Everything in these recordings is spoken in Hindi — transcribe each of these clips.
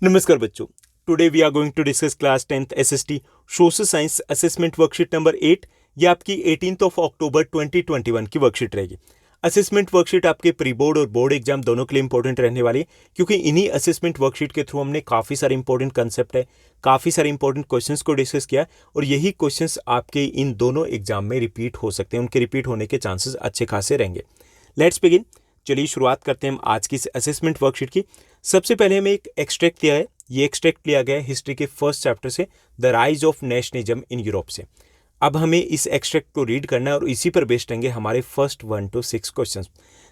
नमस्कार बच्चों। Today we are going to discuss class 10th SST social science assessment worksheet number 8। ये आपकी 18 अक्टूबर 2021 की वर्कशीट रहेगी। असेसमेंट वर्कशीट आपके प्री बोर्ड और बोर्ड एग्जाम दोनों के लिए इंपॉर्टेंट रहने वाली है, क्योंकि इन्हीं असेसमेंट वर्कशीट के थ्रू हमने काफ़ी सारे इंपॉर्टेंट कंसेप्ट है, काफ़ी सारे इंपॉर्टेंट क्वेश्चंस को डिस्कस किया और यही क्वेश्चंस आपके इन दोनों एग्जाम में रिपीट हो सकते हैं। उनके रिपीट होने के चांसेस अच्छे खासे रहेंगे। Let's begin. चलिए शुरुआत करते हैं हम आज की असेसमेंट वर्कशीट की। सबसे पहले हमें एक एक्सट्रैक्ट दिया है। ये एक्सट्रैक्ट लिया गया है हिस्ट्री के फर्स्ट चैप्टर से, the rise of nationalism in Europe से। अब हमें इस एक्सट्रैक्ट को रीड करना है और इसी पर बेस्ड रहेंगे हमारे फर्स्ट 1 to 6 क्वेश्चंस।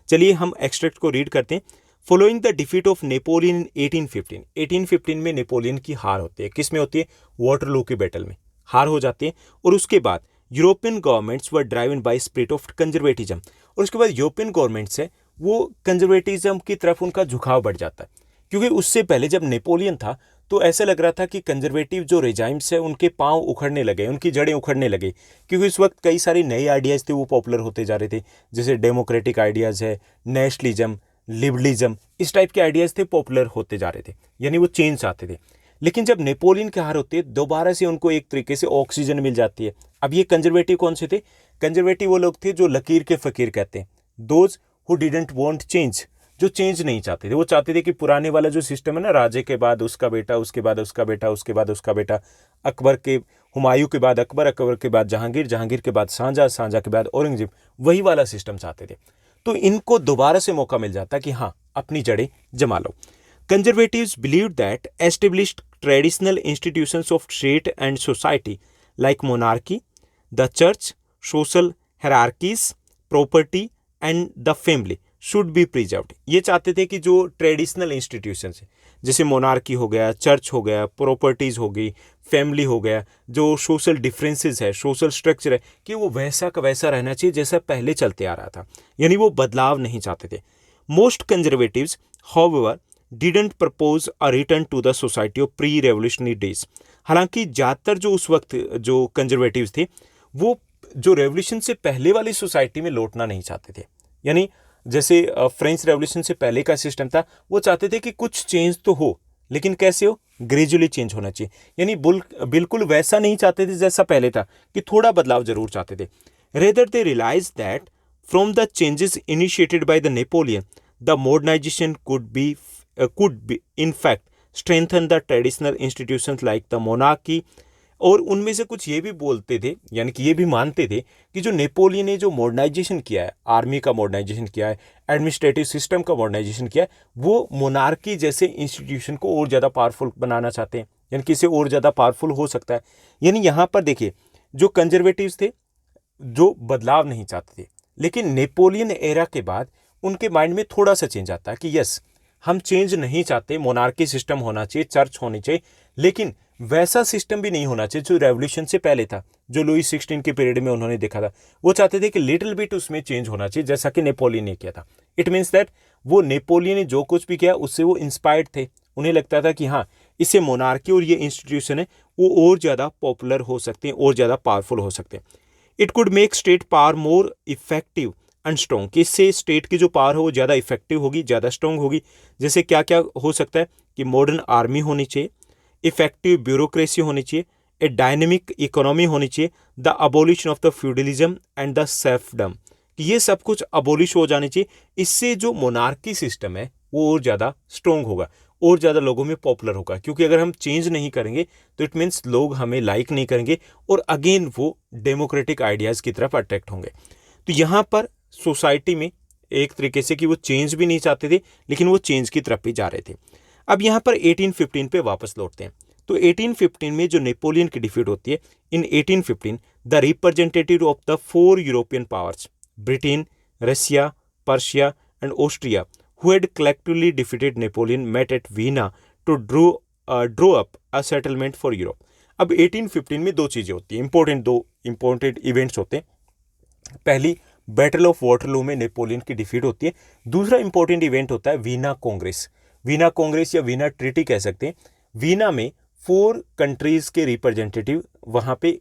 चलिए हम एक्सट्रैक्ट को रीड करते हैं। Following the defeat of Napoleon in 1815। 1815 में नेपोलियन की हार होती है। किस में होती है? वाटरलू की बैटल में हार हो जाती है। और उसके बाद European governments were driven by spirit of conservatism. और उसके बाद यूरोपियन गवर्नमेंट्स है वो कंजर्वेटिज्म की तरफ उनका झुकाव बढ़ जाता है, क्योंकि उससे पहले जब नेपोलियन था तो ऐसा लग रहा था कि कंजर्वेटिव जो रेजाइम्स है उनके पांव उखड़ने लगे, उनकी जड़ें उखड़ने लगे, क्योंकि उस वक्त कई सारे नए आइडियाज़ थे वो पॉपुलर होते जा रहे थे। जैसे डेमोक्रेटिक आइडियाज़ है, नेशनलिज्म, लिबरलिज्म, इस टाइप के आइडियाज़ थे पॉपुलर होते जा रहे थे, यानी वो चेंज आते थे। लेकिन जब नेपोलियन की हार होती है दोबारा से उनको एक तरीके से ऑक्सीजन मिल जाती है। अब ये कंजर्वेटिव कौन से थे? कंजर्वेटिव वो लोग थे जो लकीर के फकीर कहते हैं, those who didn't want change, जो चेंज नहीं चाहते थे। वो चाहते थे कि पुराने वाला जो सिस्टम है ना, राजे के बाद उसका बेटा, उसके बाद उसका बेटा, उसके बाद उसका बेटा, अकबर के, हुमायूं के बाद अकबर, अकबर के बाद जहांगीर, जहांगीर के बाद शाहजहां, शाहजहां के बाद औरंगजेब, वही वाला सिस्टम चाहते थे। तो इनको दोबारा से मौका मिल जाता कि हाँ अपनी जड़ें जमा लो। Conservatives believed that established traditional institutions of state and society like monarchy, the church, social hierarchies, property and the family should be preserved। ये चाहते थे कि जो ट्रेडिशनल इंस्टीट्यूशंस है, जैसे मोनार्की हो गया, चर्च हो गया, प्रॉपर्टीज़ हो गई, फैमिली हो गया, जो सोशल डिफरेंसेस है, सोशल स्ट्रक्चर है, कि वो वैसा का वैसा रहना चाहिए जैसा पहले चलते आ रहा था, यानी वो बदलाव नहीं चाहते थे। Most conservatives however didn't propose a return to the society of pre revolutionary days. हालांकि ज़्यादातर जो उस वक्त जो कंजर्वेटिव्स थे वो जो रेवोल्यूशन से पहले वाली सोसाइटी में लौटना नहीं चाहते थे। यानी जैसे फ्रेंच रेवोल्यूशन से पहले का सिस्टम था, वो चाहते थे कि कुछ चेंज तो हो, लेकिन कैसे हो? ग्रेजुअली चेंज होना चाहिए। यानी बिल्कुल वैसा नहीं चाहते थे जैसा पहले था, कि थोड़ा बदलाव जरूर चाहते थे। Rather they realise that from the changes initiated by the Napoleon the modernisation could be in fact strengthen the traditional institutions like the monarchy। और उनमें से कुछ ये भी बोलते थे, यानी कि ये भी मानते थे कि जो नेपोलियन ने जो मॉडर्नाइजेशन किया है, आर्मी का मॉडर्नाइजेशन किया है, एडमिनिस्ट्रेटिव सिस्टम का मॉडर्नाइजेशन किया है, वो मोनार्की जैसे इंस्टीट्यूशन को और ज़्यादा पावरफुल बनाना चाहते हैं, यानी कि इसे और ज़्यादा पावरफुल हो सकता है। यानी यहाँ पर देखिए, जो कंजर्वेटिव्स थे जो बदलाव नहीं चाहते थे, लेकिन नेपोलियन एरा के बाद उनके माइंड में थोड़ा सा चेंज आता है कि यस हम चेंज नहीं चाहते, मोनार्की सिस्टम होना चाहिए, चर्च होनी चाहिए, लेकिन वैसा सिस्टम भी नहीं होना चाहिए जो रेवोल्यूशन से पहले था, जो लुई 16 के पीरियड में उन्होंने देखा था। वो चाहते थे कि लिटिल बिट उसमें चेंज होना चाहिए, जैसा कि नेपोलियन ने किया था। इट मीन्स दैट वो नेपोलियन ने जो कुछ भी किया उससे वो इंस्पायर्ड थे। उन्हें लगता था कि हाँ इससे मोनार्की और ये इंस्टीट्यूशन है वो और ज़्यादा पॉपुलर हो सकते हैं, और ज़्यादा पावरफुल हो सकते हैं। It could make state power more effective and strong, कि इससे स्टेट की जो पावर है वो ज़्यादा इफेक्टिव होगी, ज़्यादा स्ट्रॉन्ग होगी। जैसे क्या क्या हो सकता है कि मॉडर्न आर्मी होनी चाहिए, इफेक्टिव ब्यूरोक्रेसी होनी चाहिए, ए डायनेमिक इकोनॉमी होनी चाहिए, the abolition of the feudalism and the serfdom, कि ये सब कुछ अबोलिश हो जानी चाहिए। इससे जो मोनार्की सिस्टम है वो और ज़्यादा स्ट्रॉन्ग होगा, और ज़्यादा लोगों में पॉपुलर होगा, क्योंकि अगर हम चेंज नहीं करेंगे तो इट मीन्स लोग हमें लाइक नहीं करेंगे और अगेन वो डेमोक्रेटिक आइडियाज़ की तरफ अट्रैक्ट होंगे। तो यहाँ पर सोसाइटी में एक तरीके से कि वो चेंज भी नहीं चाहते थे, लेकिन वो चेंज की तरफ भी जा रहे थे। अब यहाँ पर 1815 पे वापस लौटते हैं। तो 1815 में जो नेपोलियन की डिफीट होती है, in 1815 the representative of the 4 European powers, Britain, Russia, Persia and Austria, who had collectively defeated Napoleon, met at Vienna to draw up a settlement for Europe. अब 1815 में दो चीज़ें होती हैं, दो इंपॉर्टेंट इवेंट्स होते हैं। पहली, बैटल ऑफ वाटरलू में नेपोलियन की डिफीट होती है। दूसरा इंपॉर्टेंट इवेंट होता है वीना कांग्रेस। वीना कांग्रेस या वीना ट्रीटी कह सकते हैं। वीना में 4 कंट्रीज के रिप्रेजेंटेटिव वहाँ पे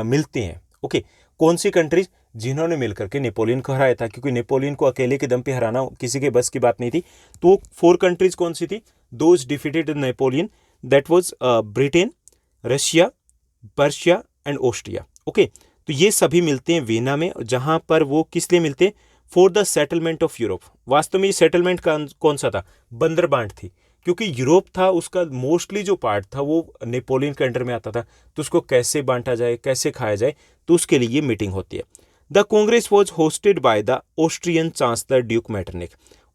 मिलते हैं। ओके, कौन सी कंट्रीज? जिन्होंने मिलकर के नेपोलियन को हराया था, क्योंकि नेपोलियन को अकेले के दम पे हराना किसी के बस की बात नहीं थी। तो 4 कंट्रीज कौन सी थी? Those defeated Napoleon, that was Britain, Russia, Persia and Austria. Okay, तो ये सभी मिलते हैं वीना में, जहां पर वो किस लिए मिलते हैं? For the settlement of Europe. वास्तव में ये सेटलमेंट कौन सा था? बंदरबांट थी, क्योंकि यूरोप था उसका मोस्टली जो पार्ट था वो नेपोलियन के अंडर में आता था, तो उसको कैसे बांटा जाए, कैसे खाया जाए, तो उसके लिए ये मीटिंग होती है। The Congress was hosted by the Austrian chancellor Duke Metternich,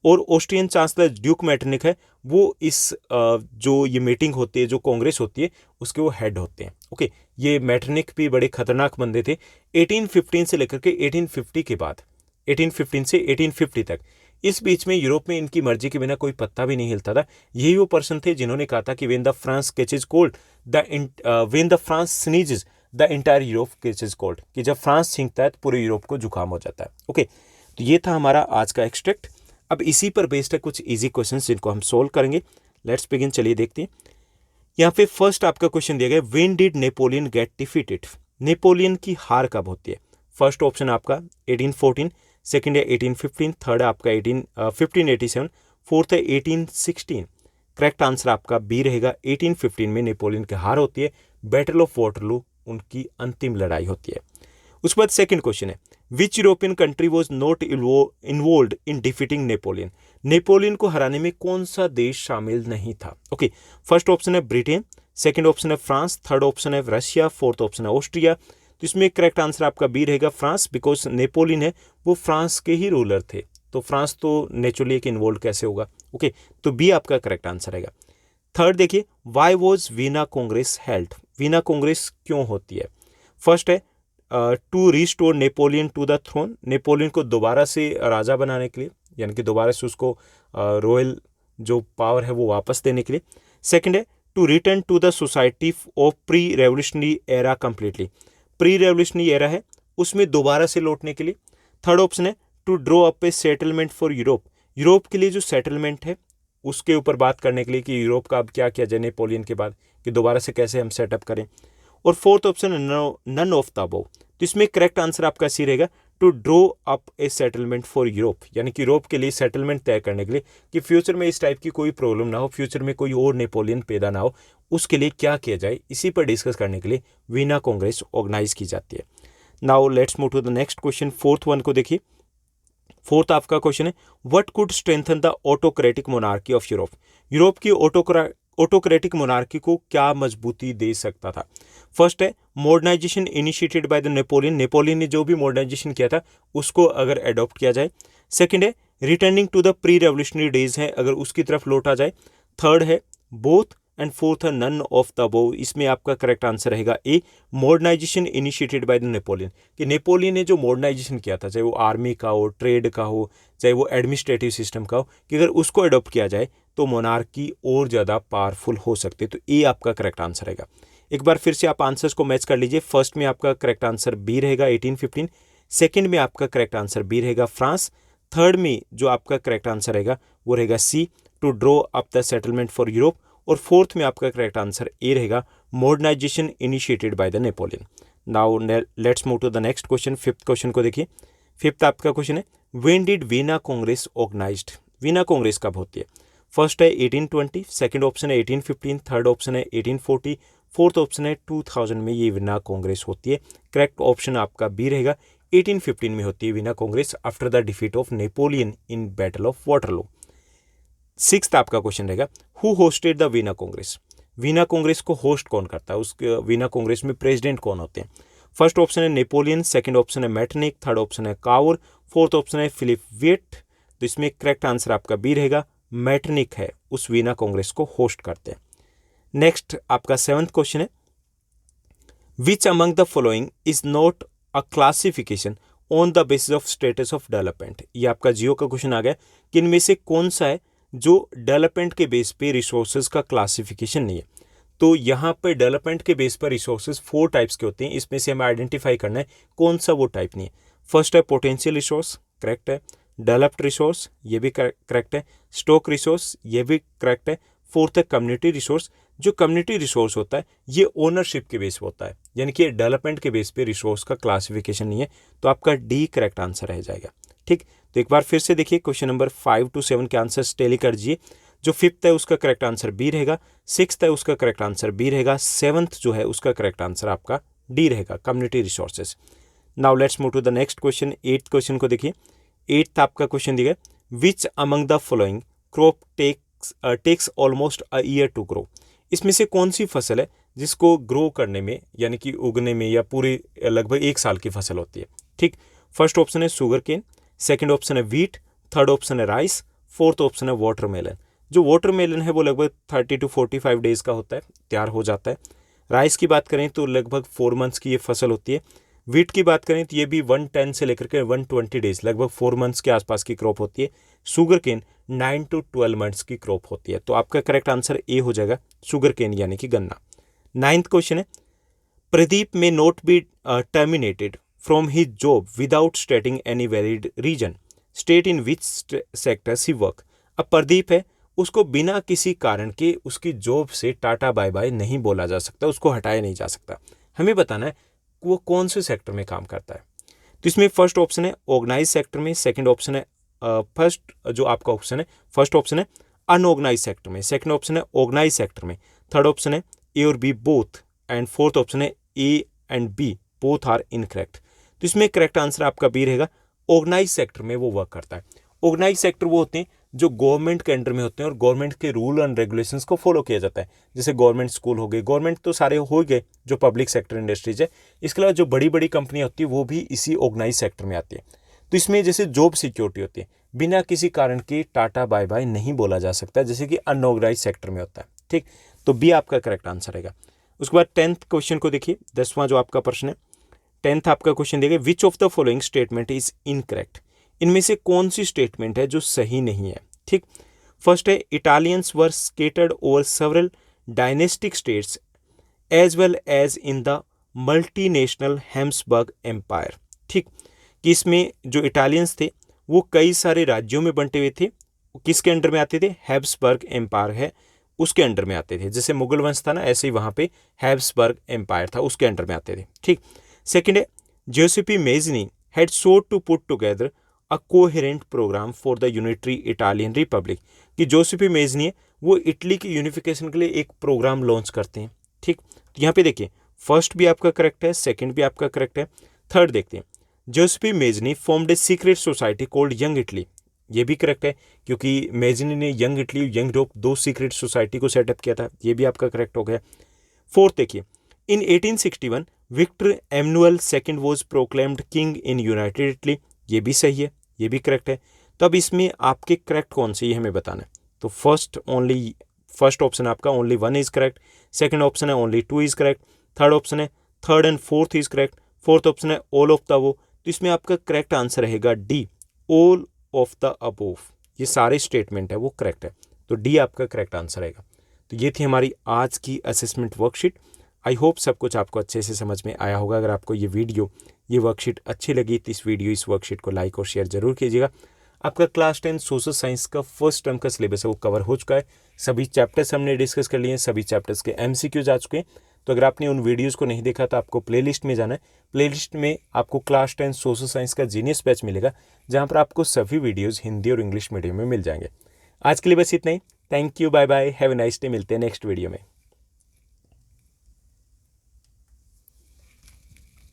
और ऑस्ट्रियन चांसलर ड्यूक मैटरनिक है वो इस जो ये मीटिंग होती है, जो कांग्रेस होती है, उसके वो हेड होते हैं। ओके, ये मैटरनिक भी बड़े खतरनाक बंदे थे। 1815 से लेकर के 1850 के बाद, 1815 से 1850 तक, इस बीच में यूरोप में इनकी मर्जी के बिना कोई पत्ता भी नहीं हिलता था। यही वो पर्सन थे जिन्होंने कहा था कि when the France catches cold when the France sneezes the entire Europe catches cold, कि जब फ्रांस छींकता है तो पूरे यूरोप को जुकाम हो जाता है। ओके, तो ये था हमारा आज का एक्सट्रैक्ट। अब इसी पर बेस्ड है कुछ इजी क्वेश्चंस जिनको हम सोल्व करेंगे। लेट्स बिगिन, चलिए देखते हैं। यहाँ पे फर्स्ट आपका क्वेश्चन दिया गया, when did Napoleon get defeated? Napoleon की हार कब होती है? फर्स्ट ऑप्शन आपका 1814, सेकंड है 1815, थर्ड है आपका 1587, फोर्थ है 1816। करेक्ट आंसर आपका बी रहेगा, 1815 में नेपोलियन की हार होती है। बैटल ऑफ वाटरलू उनकी अंतिम लड़ाई होती है। उसके बाद सेकंड क्वेश्चन है, which European country was not involve in defeating Napoleon? Napoleon को हराने में कौन सा देश शामिल नहीं था? ओके, फर्स्ट ऑप्शन है ब्रिटेन, सेकंड ऑप्शन है फ्रांस, थर्ड ऑप्शन है रशिया, फोर्थ ऑप्शन है ऑस्ट्रिया। तो इसमें करेक्ट आंसर आपका बी रहेगा, फ्रांस, बिकॉज नेपोलियन है वो फ्रांस के ही रूलर थे, तो फ्रांस तो नेचुरली एक इन्वॉल्व कैसे होगा? ओके, तो बी आपका करेक्ट आंसर रहेगा। थर्ड देखिए, why was Vienna Congress held? Vienna Congress क्यों होती है? फर्स्ट है to restore Napoleon to the throne, Napoleon को दोबारा से राजा बनाने के लिए, यानी कि दोबारा से उसको रॉयल जो पावर है वो वापस देने के लिए। सेकंड है to return to the society of pre revolutionary era completely, pre revolutionary era है उसमें दोबारा से लौटने के लिए। थर्ड ऑप्शन है to draw up a settlement for Europe, Europe के लिए जो सेटलमेंट है उसके ऊपर बात करने के लिए कि यूरोप का अब क्या किया जाए नेपोलियन के बाद, कि दोबारा से कैसे हम सेटअप करें। और fourth option none of the above, तो इसमें करेक्ट आंसर आपका सी रहेगा, to draw up a settlement for Europe, यानी कि यूरोप के लिए सेटलमेंट तय करने के लिए कि फ्यूचर में इस टाइप की कोई प्रॉब्लम ना हो, फ्यूचर में कोई और नेपोलियन पैदा ना हो, उसके लिए क्या किया जाए, इसी पर डिस्कस करने के लिए वीना कांग्रेस ऑर्गेनाइज की जाती है। Now let's move to the next question, fourth one को देखिए। फोर्थ आपका क्वेश्चन है, what could strengthen the autocratic monarchy of Europe? Europe की ऑटोक्रेटिक मोनार्की को क्या मजबूती दे सकता था? फर्स्ट है modernisation initiated by the Napoleon, Napoleon ने जो भी मॉडर्नाइजेशन किया था उसको अगर एडॉप्ट किया जाए। सेकंड है returning to the pre revolutionary days है, अगर उसकी तरफ लौटा जाए। थर्ड है बोथ, एंड फोर्थ है नन ऑफ द अबव। इसमें आपका करेक्ट आंसर रहेगा A, modernisation initiated by the Napoleon, कि नेपोलियन ने जो मॉडर्नाइजेशन किया था, चाहे वो आर्मी का हो, ट्रेड का हो, चाहे वो एडमिनिस्ट्रेटिव सिस्टम का हो, कि अगर उसको अडॉप्ट किया जाए तो मोनार्की और ज़्यादा पावरफुल हो सकते। तो ए आपका करेक्ट आंसर रहेगा। एक बार फिर से आप आंसर्स को मैच कर लीजिए। फर्स्ट में आपका करेक्ट आंसर बी रहेगा 1815, सेकंड में आपका करेक्ट आंसर बी रहेगा फ्रांस, थर्ड में जो आपका करेक्ट आंसर रहेगा वो रहेगा C, to draw up the settlement for Europe, और फोर्थ में आपका करेक्ट आंसर ए रहेगा, modernisation initiated by the Napoleon. Now let's move to the next question, fifth question को देखिए। फिफ्थ आपका क्वेश्चन है, when did Vienna Congress organised? Vienna Congress कब होती है? फर्स्ट है 1820, सेकंड ऑप्शन है 1815, थर्ड ऑप्शन है 1840, फोर्थ ऑप्शन है 2000 में ये वीना कांग्रेस होती है। करेक्ट ऑप्शन आपका बी रहेगा, 1815 में होती है Veena Congress after the defeat of Napoleon in battle of Waterloo. Sixth आपका क्वेश्चन रहेगा, who hosted the Veena Congress? Veena Congress को होस्ट कौन करता है? उसके वीना कांग्रेस में प्रेसिडेंट कौन होते हैं? फर्स्ट ऑप्शन है नेपोलियन, सेकंड ऑप्शन है मैटरनिक, थर्ड ऑप्शन है काउर, फोर्थ ऑप्शन है फिलिप वेट। तो इसमें करेक्ट आंसर आपका बी रहेगा, मैटरनिक है उस वीना कांग्रेस को होस्ट करते हैं। नेक्स्ट आपका सेवंथ क्वेश्चन है, विच among the following is not a classification on the basis of status of development? ये आपका जियो का क्वेश्चन आ गया कि इनमें से कौन सा है जो डेवलपमेंट के बेस पे रिसोर्सेज का क्लासिफिकेशन नहीं है? तो यहाँ पे डेवलपमेंट के बेस पर रिसोर्सेज 4 टाइप्स के होते हैं, इसमें से हमें आइडेंटिफाई करना है कौन सा वो टाइप नहीं है। फर्स्ट है पोटेंशियल रिसोर्स, करेक्ट है। डेवलप्ड रिसोर्स, ये भी करेक्ट है। स्टॉक रिसोर्स, ये भी करेक्ट है। फोर्थ है कम्युनिटी रिसोर्स। जो कम्युनिटी रिसोर्स होता है ये ओनरशिप के बेस पे होता है, यानी कि डेवलपमेंट के बेस पे रिसोर्स का क्लासिफिकेशन नहीं है, तो आपका डी करेक्ट आंसर रह जाएगा। ठीक, तो एक बार फिर से देखिए क्वेश्चन नंबर 5 to 7 के आंसर टैली कर दीजिए। जो फिफ्थ है उसका करेक्ट आंसर बी रहेगा, सिक्स्थ है उसका करेक्ट आंसर बी रहेगा, सेवंथ जो है उसका करेक्ट आंसर आपका डी रहेगा, community resources. Now let's move to the next question. 8th question को देखिए। 8th आपका क्वेश्चन दिया गया, which among the following crop takes almost a year to grow. इसमें से कौन सी फसल है जिसको ग्रो करने में यानी कि उगने में या पूरे लगभग 1 साल की फसल होती है। ठीक, फर्स्ट ऑप्शन है शुगर केन, सेकंड ऑप्शन है व्हीट, थर्ड ऑप्शन है राइस, फोर्थ ऑप्शन है वाटरमेलन। जो वाटरमेलन है वो लगभग 30 to 45 डेज का होता है, तैयार हो जाता है। राइस की बात करें तो लगभग 4 मंथ्स की ये फसल होती है। व्हीट की बात करें तो ये भी 110 से लेकर के 120 डेज लगभग 4 मंथ्स के आसपास की क्रॉप होती है। शुगर केन 9 to 12 मंथ्स की क्रॉप होती है। तो आपका करेक्ट आंसर ए हो जाएगा, शुगर केन यानी कि गन्ना। 9th क्वेश्चन है, Pradeep may not be terminated from his job without stating any valid reason, state in which sectors he work. अब प्रदीप है, उसको बिना किसी कारण के उसकी जॉब से टाटा बाय बाय नहीं बोला जा सकता, उसको हटाया नहीं जा सकता। हमें बताना है वो कौन से सेक्टर में काम करता है। तो इसमें फर्स्ट ऑप्शन है ऑर्गेनाइज सेक्टर में, सेकंड ऑप्शन है जो आपका ऑप्शन है फर्स्ट ऑप्शन है अनऑर्गेनाइज सेक्टर में, सेकंड ऑप्शन है ऑर्गेनाइज सेक्टर में, थर्ड ऑप्शन है ए और B both, and fourth option है A and B both are incorrect. तो इसमें करेक्ट आंसर आपका बी रहेगा, ऑर्गेनाइज सेक्टर में वो वर्क करता है। ऑर्गेनाइज सेक्टर वो होते हैं जो गवर्नमेंट के अंडर में होते हैं और गवर्नमेंट के रूल एंड रेगुलेशंस को फॉलो किया जाता है। जैसे गवर्नमेंट स्कूल हो गए, गवर्नमेंट तो सारे हो गए जो पब्लिक सेक्टर इंडस्ट्रीज है। इसके अलावा जो बड़ी बड़ी कंपनियां होती है वो भी इसी ऑर्गेनाइज सेक्टर में आती है। तो इसमें जैसे जॉब सिक्योरिटी होती है, बिना किसी कारण के टाटा बाय बाय नहीं बोला जा सकता, जैसे कि अनऑर्गेनाइज सेक्टर में होता है। ठीक, तो बी आपका करेक्ट आंसर रहेगा। उसके बाद 10th क्वेश्चन को देखिए, 10वां जो आपका प्रश्न है। 10th आपका क्वेश्चन देगा, which of the following statement is incorrect. इनमें से कौन सी स्टेटमेंट है जो सही नहीं है। ठीक, फर्स्ट है Italians were scattered over several dynastic states as well as in the multinational Habsburg empire. ठीक, कि इसमें जो इटालियंस थे वो कई सारे राज्यों में बंटे हुए थे। किसके अंडर में आते थे, हैब्सबर्ग एम्पायर है उसके अंडर में आते थे। जैसे मुगल वंश था ना, ऐसे ही वहाँ पे हैब्सबर्ग एम्पायर था, उसके अंडर में आते थे। ठीक, सेकंड है Giuseppe Mazzini had sought to put together a coherent programme for the unitary Italian republic. कि जोसेफी मेज़नी है वो इटली की यूनिफिकेशन के लिए एक प्रोग्राम लॉन्च करते हैं। ठीक, तो यहाँ पे देखिए फर्स्ट भी आपका करेक्ट है, सेकंड भी आपका करेक्ट है। थर्ड देखते हैं, Giuseppe Mazzini formed a secret society called Young Italy. ये भी करेक्ट है क्योंकि मेज़नी ने Young Italy, Young Europe 2 secret society को सेटअप किया था। ये भी आपका करेक्ट हो गया। फोर्थ देखिए, in 1861 Victor Emmanuel second was proclaimed king in united Italy. ये भी सही है, ये भी करेक्ट है। तो अब इसमें आपके करेक्ट कौन से ये हमें बताना है। तो फर्स्ट ऑप्शन आपका only 1 is correct, second option है only 2 is correct, third option है third and fourth is correct, fourth option है ऑल ऑफ द वो। तो इसमें आपका करेक्ट आंसर रहेगा D, all of the above. ये सारे स्टेटमेंट है वो करेक्ट है, तो डी आपका करेक्ट आंसर रहेगा। तो ये थी हमारी आज की असेसमेंट वर्कशीट। आई होप सब कुछ आपको अच्छे से समझ में आया होगा। अगर आपको ये वर्कशीट अच्छी लगी तो इस वर्कशीट को लाइक और शेयर जरूर कीजिएगा। आपका क्लास 10 सोशल साइंस का फर्स्ट टर्म का सिलेबस है वो कवर हो चुका है। सभी चैप्टर्स हमने डिस्कस कर लिए हैं, सभी चैप्टर्स के MCQs आ चुके हैं। तो अगर आपने उन वीडियोस को नहीं देखा तो आपको प्लेलिस्ट में जाना है। प्लेलिस्ट में आपको क्लास 10 सोशल साइंस का जीनियस बैच मिलेगा, जहाँ पर आपको सभी वीडियोज़ हिंदी और इंग्लिश मीडियम में मिल जाएंगे। आज के लिए बस इतना ही। Thank you, bye bye, have a nice day. मिलते हैं नेक्स्ट वीडियो में।